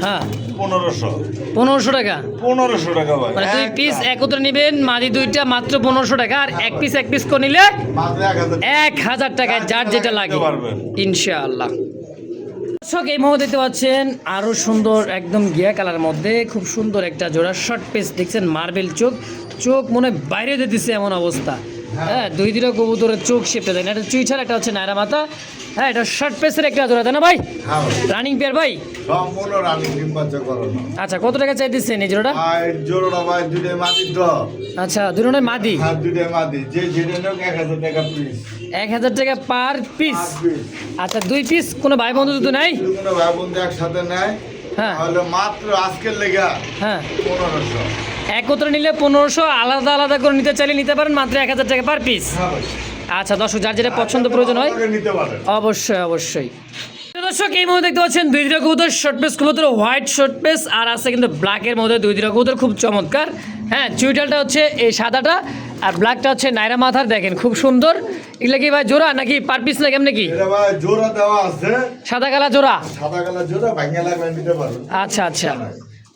হ্যাঁ 1500 টাকা 1500 টাকা ভাই। মানে 2 পিস একদম। একত্রে নেবেন মাদি দুইটা মাত্র 1500 টাকা আর এক পিস করে নিলে মাত্র 1000 1000 টাকায় যার যেটা লাগে নিতে পারবেন। ইনশাআল্লাহ। দর্শক এই মুহূর্তে দেখতে পাচ্ছেন আরো সুন্দর একদম গিয়া কালার মধ্যে খুব সুন্দর একটা জোড়া শর্ট পিস দেখছেন মার্বেল চোখ মনে হয় বাইরে দিতেছে এমন অবস্থা। হ্যাঁ দুই কবুতরের চোখ শেপটা দেন এটা চুই ছাড়া একটা হচ্ছে নায়রা মাথা। হ্যাঁ এটা শর্ট পিসের একটা জোড়া তাই না ভাই? হ্যাঁ ভাই। রানিং পেয়ার ভাই? সম্পূর্ণ রানিং ডিম বাচ্চা করানো। আচ্ছা কত টাকা চাইতেছেন এই জোড়াটা? ভাই জোড়া ভাই দুইটাই মাটি তো। আচ্ছা দুটোই মাদি। হ্যাঁ দুইটাই মাটি, যে যেটা নোক 1000 টাকা পিস। 1000 টাকা পার পিস। আচ্ছা 2 পিস কোনো ভাই বন্ধু দুটো নাই? যদি কোনো ভাই বন্ধু একসাথে নেয় হ্যাঁ তাহলে মাত্র আজকের লেগা হ্যাঁ 1500। একত্রে নিলে 1500, আলাদা করে নিতে চাইলে নিতে পারেন মাত্র 1000 টাকা পার পিস। হ্যাঁ ভাই। আচ্ছা দর্শক যার যেটা পছন্দ প্রয়োজন হয় আপনাকে নিতে পারেন। অবশ্যই। তো দর্শক এই মুহূর্তে দেখতে পাচ্ছেন দুই কবুতর শর্ট পেস কবুতর হোয়াইট শর্ট পেস আর আছে কিন্তু ব্ল্যাকের মধ্যে দুই কবুতর খুব চমৎকার। হ্যাঁ চুইটালটা হচ্ছে এই সাদাটা আর ব্ল্যাকটা হচ্ছে নায়রা মাথার দেখেন খুব সুন্দর। এগুলা কি ভাই জোড়া নাকি পার পিস না কেমন কি? এটা ভাই জোড়া দেওয়া আছে, সাদা কালা জোড়া? সাদা কালার জোড়া ভাঙা লাগবে নিতে পারবেন। আচ্ছা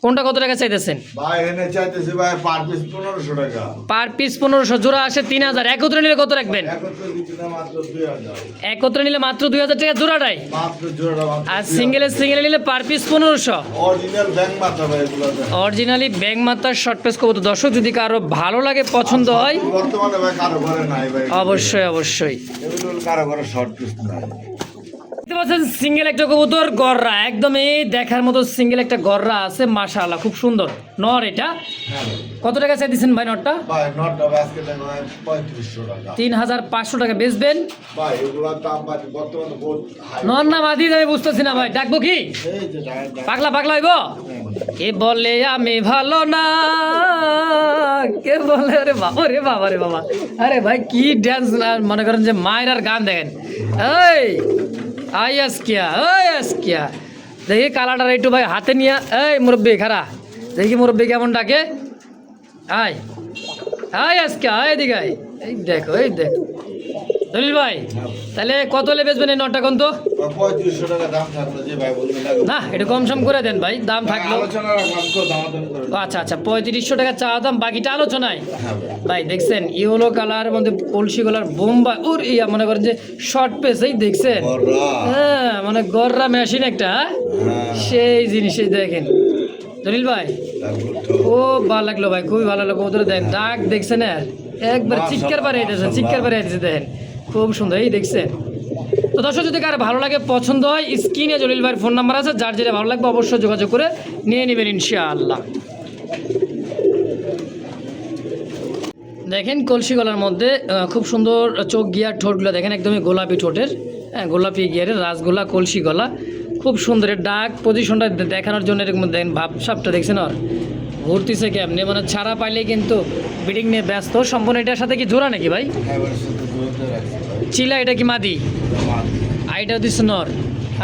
কোনটা কত টাকা চাইতেছেন? ভাই এনে চাইতেছি ভাই পার পিস 1500 টাকা। পার পিস 1500, জোড়া আসে 3000। একত্রে নিলে কত রাখবেন? একত্রে দিচ্ছি না মাত্র 2000। একত্রে নিলে মাত্র 2000 টাকা জোড়াটাই। মাত্র জোড়া মাত্র আর 2000। সিঙ্গেলে নিলে পার পিস 1500। অরিজিনাল ব্যাংক মাথা ভাই এগুলোতে। অরিজিনালি ব্যাং মাত্রার শর্ট পেস কবুতর। দর্শক যদি কারো ভালো লাগে পছন্দ হয় বর্তমানে ভাই কারো ঘরে নাই ভাই। অবশ্যই এগুলো কারো ঘরে শর্ট পিস নাই। দেখতে পাচ্ছেন সিঙ্গেল একটা কবুতর গররা একদম এই দেখার মতো সিঙ্গেল একটা গররা আছে মাশাআল্লাহ খুব সুন্দর নর। এটা হ্যাঁ ভাই। কত টাকা চাই দিচ্ছেন ভাই নরটা? ভাই নটটা আজকে দেখো 3500 টাকা। 3500 টাকা বেচবেন? ভাই এগুলোর দাম ভাই বর্তমানে বহুত হাই। নর না মাদি আমি বুঝতেছি না ভাই। ডাকবো কি? এই যে ডাইরেক্ট পাগলা হইব? কে বলে আমি ভালো না, কে বলে রে বাবা আরে ভাই কি ড্যান্স মনে করেন যে মায়ের আর গান দেখেন। এই আইয়াসকিয়া দেখি কালাটার একটু ভাই হাতে নিয়ে এই মুরব্বী খারা দেখি মুরব্বী কেমন ডাকে। আইয়াসকিয়া এদিকে এই দেখো দলিল ভাই তাহলে কত হলে বেচবেন এই নটটা কোন তো? 3500 টাকা দাম থাকলো যে ভাই বলবেন লাগবে। না একটু কম সম করে দেন ভাই দাম থাকলো। আলোচনা রাখলাম তো দামাদামি করে। আচ্ছা 3500 টাকা চা দাম বাকিটা আলোচনায়। হ্যাঁ ভাই। ভাই দেখছেন ইয়েলো কালারের মধ্যে কলসি কালার বোম্বা ওর ইয়া মনে করেন যে শর্ট পেস এই দেখছেন। বড়রা। হ্যাঁ মানে গররা মেশিন একটা হ্যাঁ। সেই জিনিসই দেখেন দলিল ভাই লাগলো তো। খুব ভালো লাগলো ভাই খুবই ভালো লাগলো কবুতর দেখেন ডাক দেখছেন আর একবার চিৎকার বাড়িয়ে দিয়েছে দেখেন খুব সুন্দর এই দেখছেন। তো দর্শক যদি কার ভালো লাগে পছন্দ হয় স্ক্রিনে জলিল ভাইয়ের ফোন নাম্বার আছে যার যেটা ভালো লাগবে অবশ্যই যোগাযোগ করে নিয়ে নেবেন ইনশাআল্লাহ। দেখেন কলসি গলার মধ্যে খুব সুন্দর চোখ গিয়ার ঠোঁটগুলো দেখেন একদমই গোলাপি ঠোঁটের। হ্যাঁ গোলাপি গিয়ারের রাসগোল্লা কলসি গলা খুব সুন্দর। ডাক পজিশনটা দেখানোর জন্য এরকম দেখেন ভাবসাবটা দেখছেন আর ঘুরতেছে কেমনি মানে ছাড়া পাইলে কিন্তু বিডিং নিয়ে ব্যস্ত সম্পূর্ণ। এটার সাথে কি জোড়া নাকি ভাই? হ্যাঁ ভাই শুধু জোড়াতে রাখছি ভাই। চিলা এটা কি মাদি? মাত্র। আইটা দিচ্ছে নর।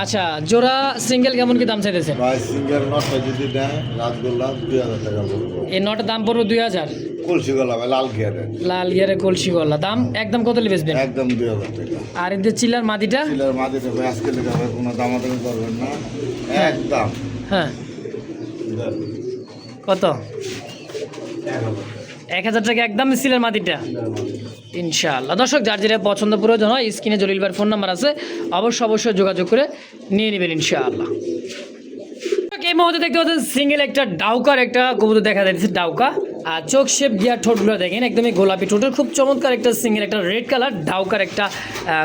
আচ্ছা জোড়া সিঙ্গেল কেমন কি দাম চাইতেছে? ভাই সিঙ্গেল নটটা যদি দেয় রাজগোল্লা 2000 টাকা পড়বে। এই নটার দাম পড়বে 2000। কলসি গলা ভাই লাল গিয়ারের। লাল গিয়ারে কলসি গলা দাম একদম কত বেচবেন? একদম 2000 টাকা। আর এদের চিলার মাদিটা? চিলার মাটিতে ভাই আজকে লেখা ভাই কোনো দামাদামি করবেন না, একদম। হ্যাঁ কত? 1000 টাকা একদম সিলের মাটিটা ইনশাআল্লাহ। দর্শক যার যেটা পছন্দ প্রয়োজন হয় স্ক্রিনে জলিল ভাইয়ের ফোন নাম্বার আছে অবশ্যই যোগাযোগ করে নিয়ে নেবেন ইনশাআল্লাহ। এই মুহূর্তে দেখতে পাচ্ছেন সিঙ্গেল একটা ডাউকার একটা কবুতর দেখা যাচ্ছে ডাউকা আর চোখ শেপ গিয়ার ঠোঁটগুলো দেখেন একদমই গোলাপি ঠোঁটের খুব চমৎকার একটা সিঙ্গেল একটা রেড কালার ডাউকার একটা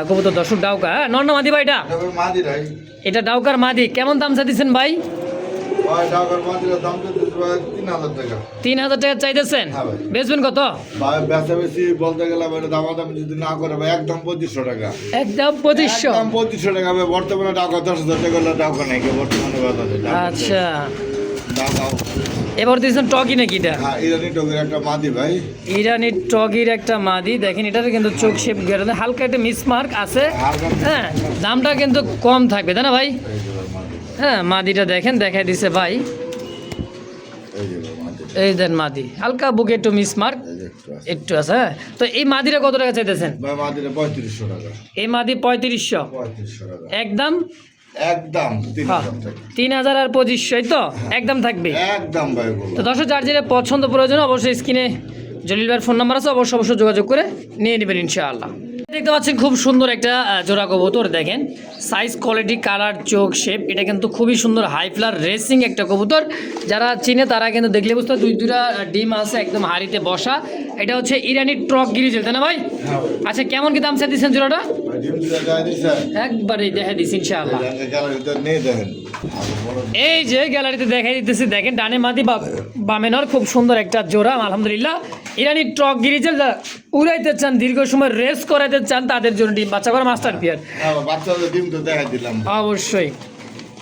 কবুতর। দর্শক ডাউকা হ্যাঁ নর না মাদি ভাই এটা? মাদি ভাই। এটা ডাউকার মাদি কেমন দাম চাইছেন ভাই? ভাই ডাকার মাদির দাম দিতে ভাই 3000 টাকা। 3000 টাকা চাইতেছেন, হ্যাঁ ভাই। বেচবেন কত? ভাই বেশি বলতে গেলে ভাই দামাদামি যদি না করে ভাই একদম 2500 টাকা। একদম 2500। একদম 2500 টাকা ভাই। বর্তমানে টাকা 10,000 টাকা হলে টাকা নাই বর্তমানে বাজারে। আচ্ছা, দাম এবার দিয়েছেন টগি নাকি এটা? হ্যাঁ ইরানি টগের একটা মাদি ভাই। ইরানি টগির একটা মাদি দেখেন, এটার কিন্তু চোখ শেপ গেড়ে হালকা একটা মিসমার্ক আছে। হ্যাঁ, দামটা কিন্তু কম থাকবে তাই না ভাই? এই যে ভাই মাদি। হ্যাঁ, মাদিটা দেখেন, দেখাই দিছে ভাই। এই যে ভাই মাদি। এই দেন মাদি, হালকা বুকে একটু মিসমার্ক এই যে একটু আছে। একটু আছে। হ্যাঁ, তো এই মাদিটা কত টাকা চাইতেছেন? ভাই মাদিটা 3500 টাকা। এই মাদি 3500 3500 টাকা। একদম। একদম হ্যাঁ, 3000 টাকা। 3000 আর 2500 তো একদম থাকবে। একদম ভাই বলো। তো দর্শক যার যেটা পছন্দ প্রয়োজন অবশ্যই স্ক্রিনে জলিল ভাইয়ের ফোন নাম্বার আছে, অবশ্যই যোগাযোগ করে নিয়ে নেবেন ইনশাআল্লাহ। দেখতে পাচ্ছেন খুব সুন্দর একটা জোড়া কবুতর, দেখেন সাইজ, কোয়ালিটি, কালার, চোখ, শেপ, এটা কিন্তু খুবই সুন্দর হাই ফ্লার রেসিং একটা কবুতর। যারা চিনে তারা কিন্তু দেখলে বুঝতে পারে, দুইটা ডিম আছে একদম হাড়িতে বসা। এটা হচ্ছে ইরানি ট্রক গিরিজেল তাই না ভাই? হ্যাঁ ভাই। আচ্ছা, কেমন কি দাম চাইতেছেন জোড়াটা? ভাই ডিম দুটো গায়ে দিছে। একবারে দেখা দিচ্ছি ইনশাআল্লাহ। এই গ্যালারিতে নেই দেখেন। আর বড় এই যে গ্যালারিতে দেখাই দিতেছি, দেখেন ডানে মাদি বামে নর, খুব সুন্দর একটা জোড়া আলহামদুলিল্লাহ। ইরানি ট্রক গিরিজেল উড়াইতে চান, দীর্ঘ সময় রেস করাইতে চান, তাদের জন্য ডিম বাচ্চা করা মাস্টার পিয়ার হ্যাঁ ভাই, বাচ্চাদের ডিম তো দেখাই দিলাম। অবশ্যই।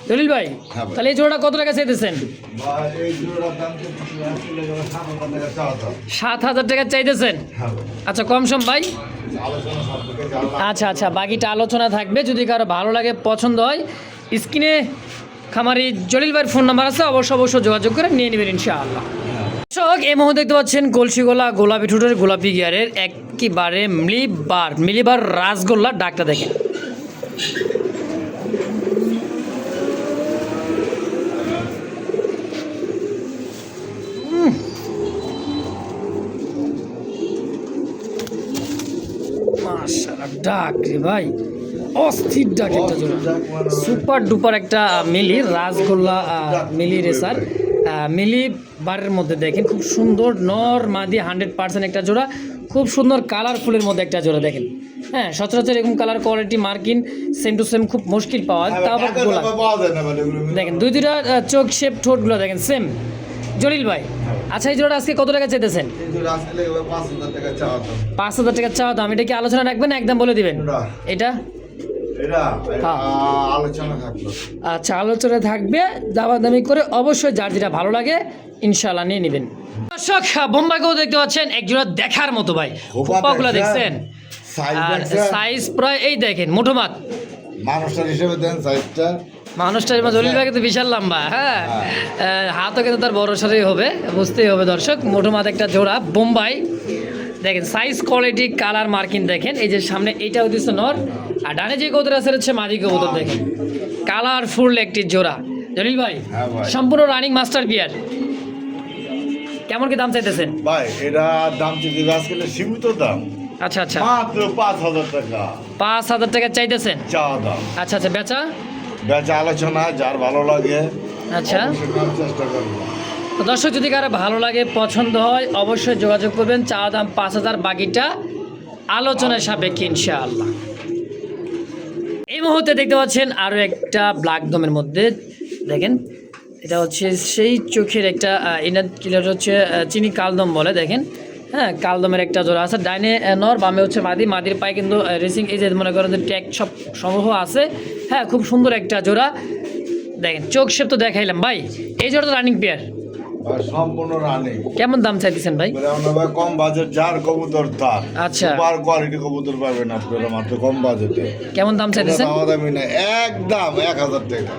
জলিল ভাই, হ্যাঁ ভাই। তাহলে এই জোড়াটা কত টাকা চাইতেছেন? ভাই এই জোড়ার দাম তো কিছু আসলে 7,000 টাকা চাওয়া দাম। 7000 টাকা চাইতেছেন? হ্যাঁ ভাই। আচ্ছা, কম সম ভাই। আলোচনা সব থেকে জানলাম। আচ্ছা আচ্ছা, বাকিটা আলোচনা থাকবে, যদি কারো ভালো লাগে পছন্দ হয় স্ক্রিনে খামারি জলিল ভাইয়ের ফোন নাম্বার আছে, অবশ্যই যোগাযোগ করে নিয়ে নেবেন ইনশাআল্লাহ। দর্শক এই মুহূর্তে দেখতে পাচ্ছেন কলসিগোলা গোলাপি ঠোঁটের গোলাপি গিয়ারের একেবারে মিলিবার রাসগোল্লা, ডাকটা দেখেন। মাশাআল্লাহ, ডাক রে ভাই, অস্থির ডাক একটা জোড়া, সুপার ডুপার একটা মিলি রাসগোল্লা মিলি রেসার মিলি বারের মধ্যে দেখেন খুব সুন্দর নর মাদি 100% একটা জোড়া, খুব সুন্দর কালারফুলের মধ্যে একটা জোড়া দেখেন। হ্যাঁ, সচরাচর এরকম কালার কোয়ালিটি মার্কিন সেম টু সেম খুব মুশকিল পাওয়া যায়, তা আবার গোলাপ পাওয়া যায় না ভাই এগুলো। দেখেন দুইটা চোখ শেপ ঠোঁটগুলো দেখেন সেম। জলিল ভাই, আচ্ছা এই জোড়া আজকে কত টাকা চাইতেছেন? এই জোড়া আসলে 5,000 টাকা চাওয়া দাম। 5000 টাকা চাওয়া দাম, এটা কি আলোচনা রাখবেন একদম বলে দিবেন? না। এটা এটা হ্যাঁ। আলোচনা থাকলো। আচ্ছা, আলোচনা থাকবে, দামাদামি করে অবশ্যই যার যেটা ভালো লাগে ইনশাআল্লাহ নিয়ে নেবেন। দর্শক বোম্বাইকেও দেখতে পাচ্ছেন এক জোড়া দেখার মতো ভাই, খোপাগুলো দেখছেন, আর সাইজ প্রায় এই দেখেন মুঠোমাত। মানুষটার হিসেবে দেন সাইজটা। মানুষটার জলিল ভাই কিন্তু বিশাল লম্বা। হ্যাঁ, হাতও কিন্তু তার বড় সড়ই হবে, বুঝতেই হবে দর্শক। মোটামুটি একটা জোড়া বোম্বাই দেখেন, সাইজ, কোয়ালিটি, কালার, মার্কিং দেখেন। এই যে সামনে এইটা হচ্ছে নর, আর ডানে যে কবুতর আছে হচ্ছে মাদি কবুতর দেখেন, কালারফুল একটি জোড়া। জলিল ভাই, হ্যাঁ ভাই। সম্পূর্ণ রানিং মাস্টার পিয়ার, কেমন কি দাম চাইতেছেন? ভাই এটা দাম যদি আজকাল সীমিত দাম, আচ্ছা আচ্ছা, মাত্র 5,000 টাকা 5000 টাকা চাইতেছেন? চাওয়া দাম। আচ্ছা আচ্ছা, বেচা? বেচা আলোচনা যার ভালো লাগে আচ্ছা, অবশ্যই নেওয়ার চেষ্টা করবো। তো দর্শক যদি কারো ভালো লাগে পছন্দ হয় অবশ্যই যোগাযোগ করবেন, চাওয়া দাম 5000, বাকিটা আলোচনার সাপেক্ষে ইনশাআল্লাহ। এই মুহূর্তে দেখতে পাচ্ছেন আরও একটা ব্ল্যাক দমের মধ্যে দেখেন, এটা হচ্ছে সেই চোখের একটা ইনার কিলার হচ্ছে চিনি কালদম বলে দেখেন। হ্যাঁ, কালদমের একটা জোড়া আছে, ডাইনে নর বামে হচ্ছে মাদি, মাদির পায়ে কিন্তু রেসিং এই যে মনে করেন যে ট্যাগ সব সমূহ আছে। হ্যাঁ, খুব সুন্দর একটা জোড়া দেখেন, চোখ শেপ তো দেখাইলাম ভাই। এই জোড়া তো রানিং পেয়ার, ভাই সম্পূর্ণ রানিং। কেমন দাম চাইতেছেন ভাই? ভাই কম বাজেট যার কবুতর তার। আচ্ছা। সুপার কোয়ালিটি কবুতর পাবেন আপনারা মাত্র কম বাজেটে। কেমন দাম চাইতেছেন? দামি না, একদম 1,000 টাকা।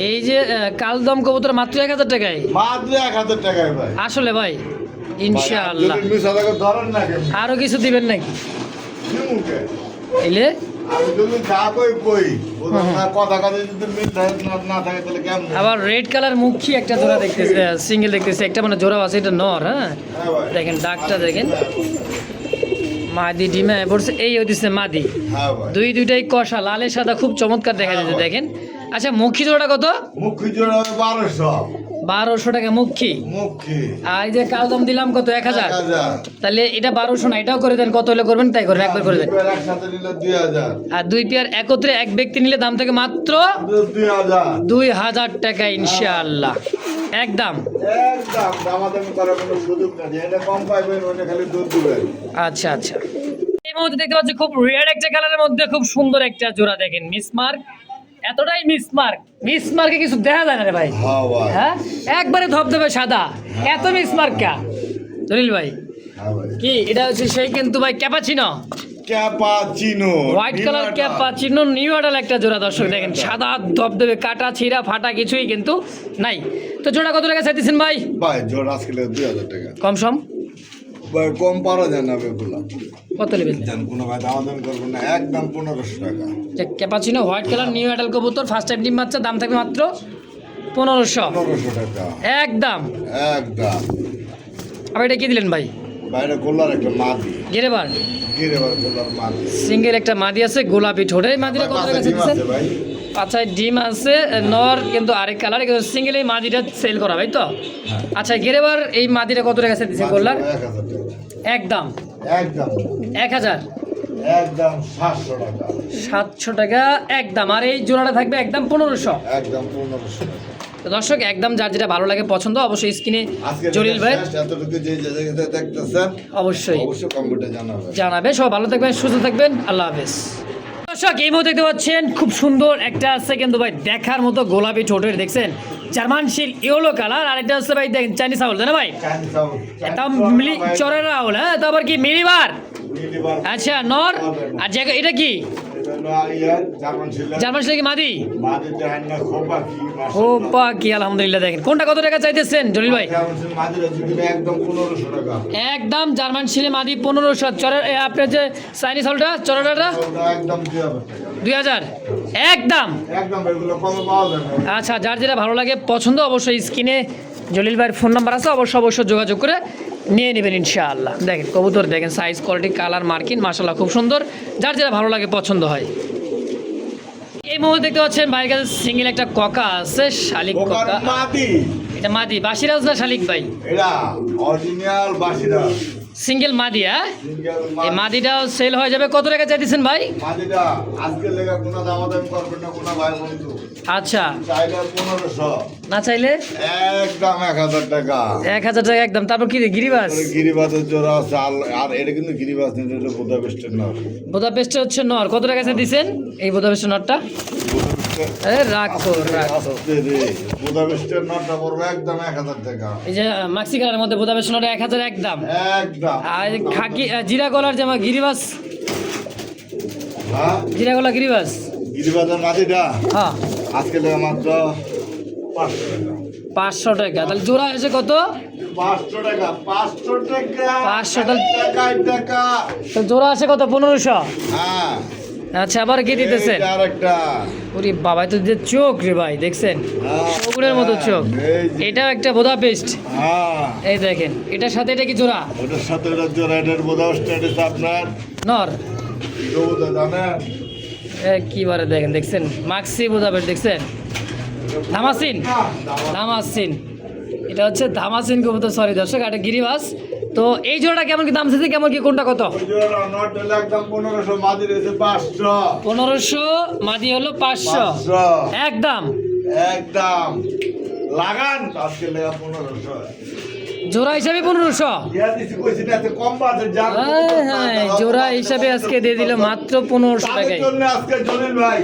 এই যে কালদম কবুতর মাত্র 1000 টাকায়? মাত্র 1,000 টাকায় ভাই। আসলে ভাই ইনশাআল্লাহ যদি 20 টাকা ধরেন না কেন আরো কিছু দিবেন নাকি? মুখে এলে আমি যদি যা কই না কথা কথা যদি মিল না থাকে তাহলে কেমন? আবার রেড কালার মুখী একটা জোড়া দেখতেছি, সিঙ্গেল দেখতেছি, একটা মানে জোড়াও আছে, এটা নর। হ্যাঁ, হ্যাঁ ভাই। দেখেন ডাকটা দেখেন, মাদি ডিমে পড়ছে, এই হইতেছে মাদি, হ্যাঁ ভাই। দুইটাই কষা, লালে সাদা, খুব চমৎকার দেখা যাচ্ছে দেখেন। আচ্ছা, মুখী জোড়া কত? মুখী জোড়া 1200। 1200 টাকা মুখী। মুখী আর এই যে কালদম দিলাম কত? 1000। 1000। তাহলে এটা 1200 না, এটাও করে দেন, কত হলে করবেন তাই করবেন, একবার করে দেন। একসাথে নিলে 2000। আর দুই পেয়ার একত্রে এক ব্যক্তি নিলে দাম থেকে মাত্র 2000। 2000 টাকা ইনশাআল্লাহ। একদম একদম দামাদামি করার কোনো সুযোগ নেই, এটা কম পাইবেন ওইটা খালি দুধ দিবেন। আচ্ছা আচ্ছা, এই মুহূর্তে দেখতে পাচ্ছি খুব রেয়ার একটা কালারের মধ্যে খুব সুন্দর একটা জোড়া, দেখেন মিসমার্ক, এতটাই মিসমার্কে কিছু দেখা যায় না রে ভাই। হ্যাঁ ভাই, হ্যাঁ একবারে ধবধবে সাদা, এত মিসমার্ক কা জলিল ভাই? হ্যাঁ ভাই। কি এটা হচ্ছে সেই কিন্তু ভাই cappuccino, cappuccino white colour cappuccino new model একটা জোড়া। দর্শক দেখেন সাদা ধবধবে, কাটা ছিঁড়া ফাটা কিছুই কিন্তু নাই। তো জোড়া কত টাকা চাইতেছেন ভাই? ভাই জোর আজকে 2000 টাকা। কম সম ভাই কম পারা যায় না বেগুলা, কত নেবেন? জান কোনো ভাই দামাদামি করবেন না, একদম 1500 টাকা। যে cappuccino white colour new model কবুতর, ফার্স্ট টাইম ডিম বাচ্চা, দাম থাকবে মাত্র 1500 1500 টাকা একদম। একদম। আবার এটা কি দিলেন ভাই? বাইরে গোলার একটা মাদি, গেরেবার গিরেবার গোলার মাদি। সিঙ্গেল একটা মাদি আছে গোলাপি ঠোঁটে, এই মাদিটা কত টাকা পাঁচটা ডিম চাইতেছেন? আছে ভাই। আচ্ছা ডিম আছে, নর কিন্তু আরেক কালার, কিন্তু সিঙ্গেল এই মাদিটা সেল করা ভাই তো। আচ্ছা গেরেবার এই মাদিটা কত টাকা চাইতেছে গোল্লার? 1000 টাকা। একদম একদম 1000, একদম 700 টাকা। 700 টাকা একদম। আর এই জোড়াটা থাকবে একদম 1500। একদম 1500 টাকা। তো দর্শক একদম যার যেটা ভালো লাগে পছন্দ অবশ্যই স্ক্রিনে আজকে জলিল ভাই এতটুকু যে জায়গাতে দেখতেছেন অবশ্যই অবশ্যই কমেন্টে জানাবেন। জানাবে। সব ভালো থাকবেন, সুস্থ থাকবেন, আল্লাহ হাফেজ। দর্শক এই মুহূর্তে দেখতে পাচ্ছেন খুব সুন্দর একটা আছে কিন্তু ভাই দেখার মতো গোলাপি ঠোঁটের, দেখছেন জার্মান শিল ইয়েলো কালার, আর এটা হচ্ছে ভাই দেখেন চাইনিজ আউল, তাই না ভাই? এটা মিলি চরের আউল, হ্যাঁ তারপর কি মিলিবার, আচ্ছা নর। আর জায়গা এটা কি জার্মান শিল কি মাদি? ও পা কি আলহামদুলিল্লাহ। দেখেন কোনটা কত টাকা চাইতেছেন জলিল ভাই? একদম 1500 টাকা। একদম জার্মান শিলে মাদি 1500। চরের আপনার যে চাইনিজ আউলটা চরেরটা একদম 2000 টাকা। 2000 একদম। একদম এগুলো কমে পাওয়া যায় না। আচ্ছা যার যেটা ভালো লাগে পছন্দ অবশ্যই স্ক্রিনে জলিল ভাইয়ের ফোন নাম্বার আছে, অবশ্যই যোগাযোগ করে নিয়ে নেবেন ইনশাআল্লাহ। দেখেন কবুতর দেখেন সাইজ কোয়ালিটি কালার মার্কিন মাশাআল্লাহ খুব সুন্দর, যার যেটা ভালো লাগে পছন্দ হয়। এই মুহূর্তে দেখতে পাচ্ছেন ভাইয়ের কাছে সিঙ্গেল একটা ককা আছে, শালিক ককা। মাদি, এটা মাদি বাসিরাজ না শালিক ভাই? এটা অরিজিনাল বাসিরা সিঙ্গেল মাদি, হ্যাঁ সিঙ্গেল এই মাদিটাও সেল হয়ে যাবে। কত টাকা চাইতেছেন ভাই? মাদিটা আজকে লেগা কোনো দামাদামি করবেন না কোনো ভাই বন্ধু। আচ্ছা চাইলে 1500, না চাইলে একদম 1000 টাকা। 1000 টাকা একদম। তারপর কি গিরিবাস? গিরিবাজের জোড়া আছে, আর এটা কিন্তু গিরিবাজ নেই, এটা বুদাপেস্টের নর। বোদাপেস্টে হচ্ছে নর, কত টাকা দিচ্ছেন এই বোদাপেস্টের নরটা? রাখো বুদাপেস্টের নরটা পড়বে একদম 1000 টাকা। এই যে মাক্সি কালারের মধ্যে বোদাপেস্টের নরটা 1000 একদম। একদম। আর খাকি জিরা গলার যে আমার গিরিবাস, হ্যাঁ জিরা গলা গিরিবাস, গিরিবাজের মাদিটা হ্যাঁ আজকে লেগা মাত্র 500 টাকা। 500 টাকা। তাহলে জোড়া এসে কত? 500 টাকা। 500 টাকা। 500 তাহলে টাকা। তো জোড়া আসে কত? 1500। হ্যাঁ আচ্ছা আবার কি দিতেছেন? এই যে আরেকটা। ওরে বাবা তো যে চোখ রে ভাই, দেখছেন শগুনের মতো চোখ। এই যে। এটাও একটা বোদাপেস্ট, হ্যাঁ এই দেখেন এটার সাথে এটা কি জোড়া? ওটার সাথে ওটার জোড়া, এটার বুদাপেস্টের এটা আপনার নর গৌদা জানেন। কি বারে দেখেন, দেখছেন মাক্সি বোদাপেস্ট, দেখছেন ধামাসিন, ধামাসিন এটা হচ্ছে ধামাসিন কবুতর, সরি দর্শক এটা গিরিবাস। তো এই জোড়াটা কেমন কি দাম চাইছে, কেমন কি কোনটা কত? ওই জোড়া নট হলে একদম 1500, মাদি রয়েছে 500। 1500 মাদি হলো 500 একদম। একদম লাগান আজকে লেগা 1500। জোড়া হিসাবে 1500। ইয়া দিছি কইছি না এত কম বাজে যা। হ্যাঁ হ্যাঁ জোড়া হিসাবে আজকে দিয়ে দিল মাত্র 1500 তাদের টাকায়। জন্য আজকে জলিল ভাই